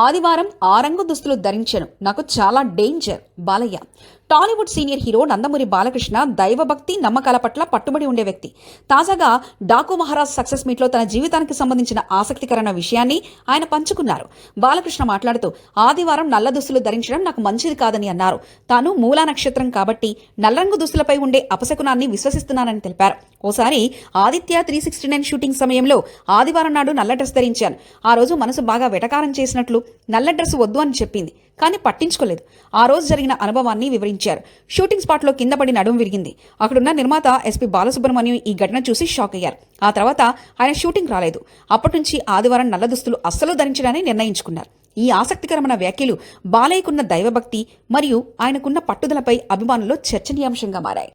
ఆదివారం ఆ రంగు దుస్తులు ధరించను, నాకు చాలా danger. Balayya. Tollywood senior hero Nandamuri Balakrishna దైవభక్తి, నమ్మకాల పట్ల పట్టుబడి ఉండే వ్యక్తి. తాజాగా డాకు మహారాజ్ సక్సెస్ మీట్లో తన జీవితానికి సంబంధించిన ఆసక్తికరమైన విషయాన్ని ఆయన పంచుకున్నారు. బాలకృష్ణ మాట్లాడుతూ, ఆదివారం నల్ల దుస్తులు ధరించడం నాకు మంచిది కాదని అన్నారు. తాను మూలా నక్షత్రం కాబట్టి నల్లరంగు దుస్తులపై ఉండే అపశకునాన్ని విశ్వసిస్తున్నానని తెలిపారు. ఓసారి ఆదిత్య 369 షూటింగ్ సమయంలో ఆదివారం నాడు నల్ల డ్రెస్ ధరించాను. ఆ రోజు మనసు బాగా వెటకారం చేసినట్లు నల్ల డ్రెస్ వద్దు అని చెప్పింది, కానీ పట్టించుకోలేదు. ఆ రోజు జరిగిన అనుభవాన్ని వివరించారు. షూటింగ్ స్పాట్లో కింద పడి నడుము విరిగింది. అక్కడున్న నిర్మాత ఎస్పీ బాలసుబ్రహ్మణ్యం ఈ ఘటన చూసి షాక్ అయ్యారు. ఆ తర్వాత ఆయన షూటింగ్ రాలేదు. అప్పటి నుంచి ఆదివారం నల్ల దుస్తులు అస్సలు ధరించడాన్ని నిర్ణయించుకున్నారు. ఈ ఆసక్తికరమైన వ్యాఖ్యలు బాలయ్యకున్న దైవభక్తి మరియు ఆయనకున్న పట్టుదలపై అభిమానుల్లో చర్చనీయాంశంగా మారాయి.